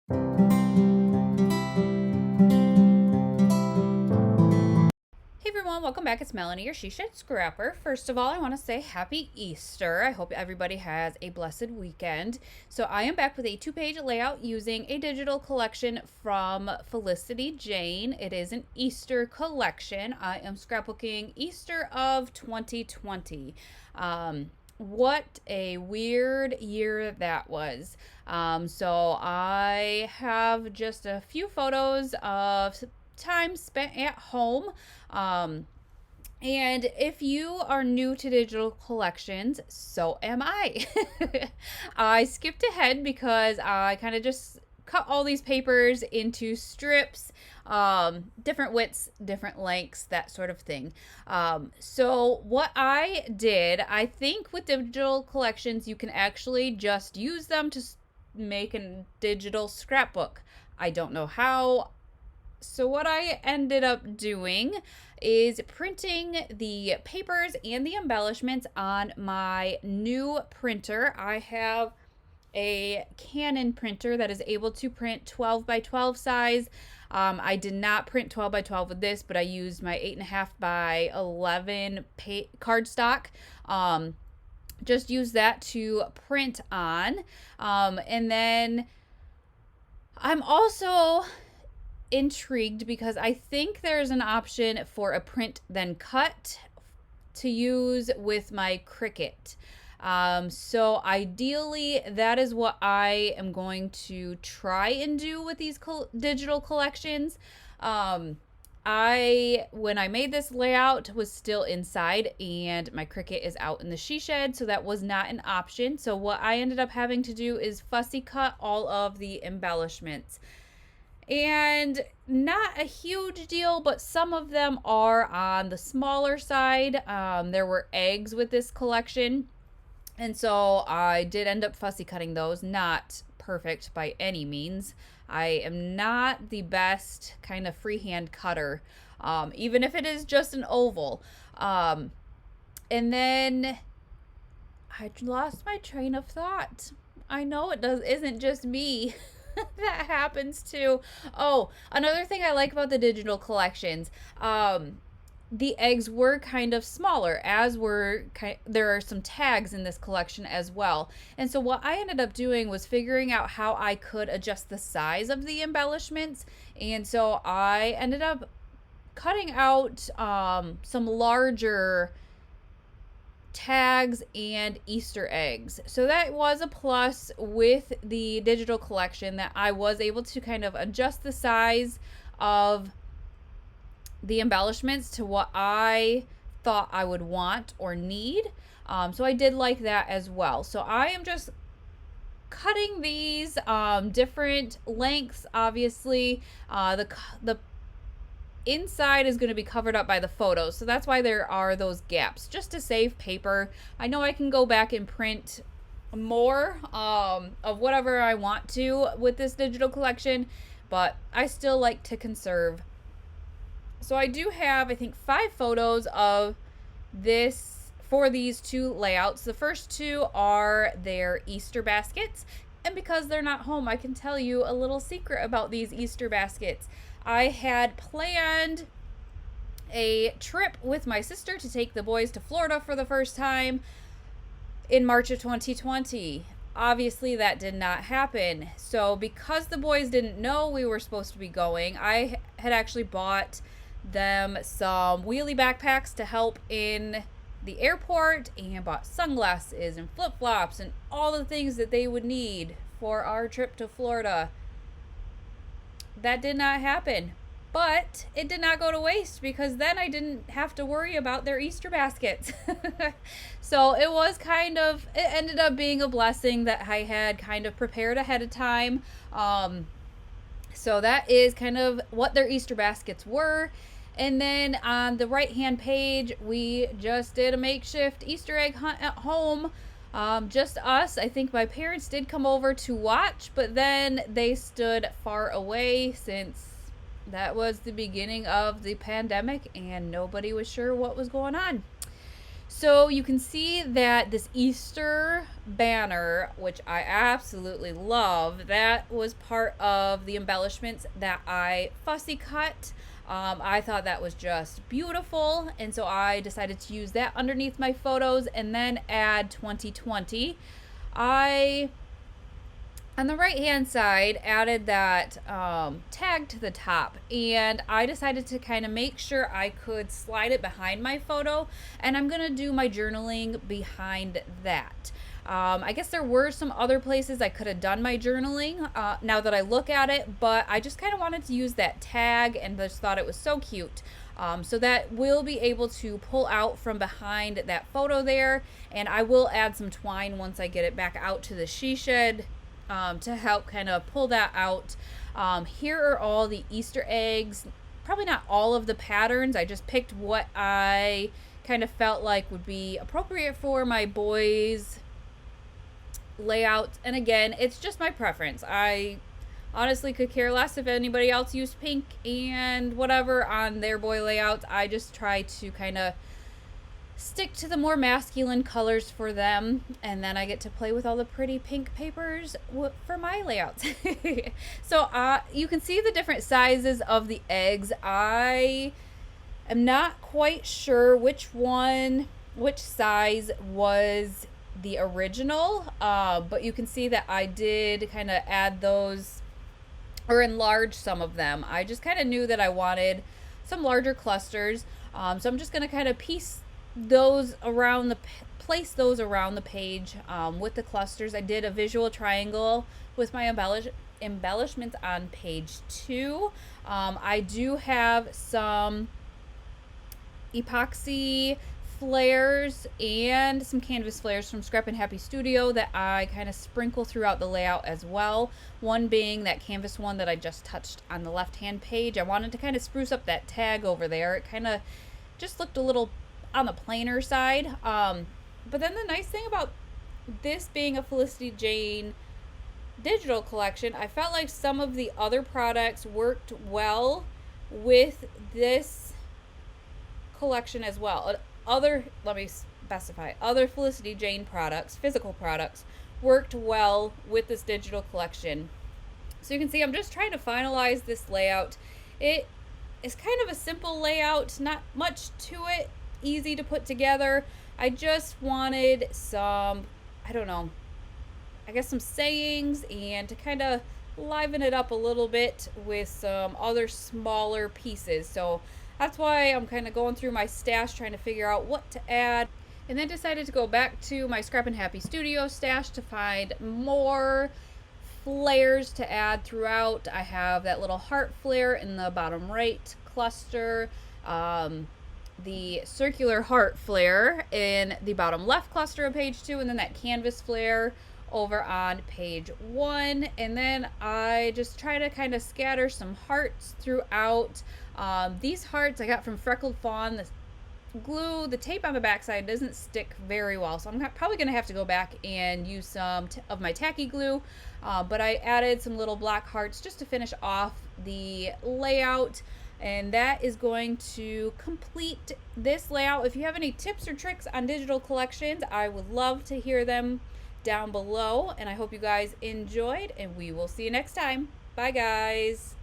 Hey everyone, welcome back. It's Melanie, your She Shed Scrapper. First of all, I want to say happy Easter. I hope everybody has a blessed weekend. So I am back with a 2-page layout using a digital collection from Felicity Jane. It is an Easter collection. I am scrapbooking Easter of 2020. What a weird year that was. So I have just a few photos of time spent at home. And if you are new to digital collections, so am I. I skipped ahead because I kind of just cut all these papers into strips, different widths, different lengths, that sort of thing. So what I did, I think with digital collections, you can actually just use them to make a digital scrapbook. I don't know how. So what I ended up doing is printing the papers and the embellishments on my new printer. I have a Canon printer that is able to print 12 by 12 size. I did not print 12 by 12 with this, but I used my 8.5 by 11 cardstock. Just use that to print on. And then I'm also intrigued because I think there's an option for a print then cut to use with my Cricut. So ideally, that is what I am going to try and do with these digital collections. When I made this layout, was still inside, and my Cricut is out in the she shed, so that was not an option. So what I ended up having to do is fussy cut all of the embellishments. And not a huge deal, but some of them are on the smaller side. There were eggs with this collection, and so I did end up fussy cutting those. Not perfect by any means. I am not the best kind of freehand cutter, even if it is just an oval. And then I lost my train of thought. I know isn't just me. That happens too. Oh, another thing I like about the digital collections, the eggs were kind of smaller, there are some tags in this collection as well. And so what I ended up doing was figuring out how I could adjust the size of the embellishments. And so I ended up cutting out some larger tags and Easter eggs. So that was a plus with the digital collection, that I was able to kind of adjust the size of the embellishments to what I thought I would want or need. So I did like that as well. So I am just cutting these different lengths. Obviously, the inside is going to be covered up by the photos, so that's why there are those gaps, just to save paper. I know I can go back and print more of whatever I want to with this digital collection, but I still like to conserve. So I do have, I think, 5 photos of this for these 2 layouts. The first 2 are their Easter baskets, and because they're not home, I can tell you a little secret about these Easter baskets. I had planned a trip with my sister to take the boys to Florida for the first time in March of 2020. Obviously, that did not happen. So because the boys didn't know we were supposed to be going, I had actually bought them some wheelie backpacks to help in the airport, and bought sunglasses and flip-flops and all the things that they would need for our trip to Florida. That did not happen, but it did not go to waste, because then I didn't have to worry about their Easter baskets. So it ended up being a blessing that I had kind of prepared ahead of time. So that is kind of what their Easter baskets were. And then on the right hand page, we just did a makeshift Easter egg hunt at home. Just us. I think my parents did come over to watch, but then they stood far away, since that was the beginning of the pandemic and nobody was sure what was going on. So you can see that this Easter banner, which I absolutely love, that was part of the embellishments that I fussy cut. I thought that was just beautiful, and so I decided to use that underneath my photos and then add 2020. I, on the right hand side, added that tag to the top, and I decided to kind of make sure I could slide it behind my photo, and I'm gonna do my journaling behind that. I guess there were some other places I could have done my journaling now that I look at it, but I just kind of wanted to use that tag and just thought it was so cute. So that will be able to pull out from behind that photo there, and I will add some twine once I get it back out to the she shed to help kind of pull that out. Here are all the Easter eggs. Probably not all of the patterns. I just picked what I kind of felt like would be appropriate for my boys' layout, and again, it's just my preference. I honestly could care less if anybody else used pink and whatever on their boy layouts. I just try to kind of stick to the more masculine colors for them, and then I get to play with all the pretty pink papers for my layouts. So you can see the different sizes of the eggs. I am not quite sure which size was the original, but you can see that I did kind of add those or enlarge some of them. I just kind of knew that I wanted some larger clusters, so I'm just going to kind of place those around the page with the clusters. I did a visual triangle with my embellishments on page 2. I do have some epoxy flares and some canvas flares from Scrap and Happy Studio that I kind of sprinkle throughout the layout as well. One being that canvas one that I just touched on the left hand page. I wanted to kind of spruce up that tag over there. It kind of just looked a little on the plainer side. But then the nice thing about this being a Felicity Jane digital collection, I felt like some of the other products worked well with this collection as well. Let me specify, other Felicity Jane products, physical products, worked well with this digital collection. So you can see I'm just trying to finalize this layout. It is kind of a simple layout, not much to it, easy to put together. I just wanted some, I don't know, I guess some sayings and to kind of liven it up a little bit with some other smaller pieces. So that's why I'm kind of going through my stash trying to figure out what to add, and then decided to go back to my Scrap and Happy Studio stash to find more flares to add throughout. I have that little heart flare in the bottom right cluster, the circular heart flare in the bottom left cluster of page 2, and then that canvas flare over on page 1. And then I just try to kind of scatter some hearts throughout. These hearts I got from Freckled Fawn. The glue, the tape on the backside doesn't stick very well, so I'm probably going to have to go back and use some of my tacky glue. But I added some little black hearts just to finish off the layout, and that is going to complete this layout. If you have any tips or tricks on digital collections, I would love to hear them down below, and I hope you guys enjoyed, and we will see you next time. Bye guys.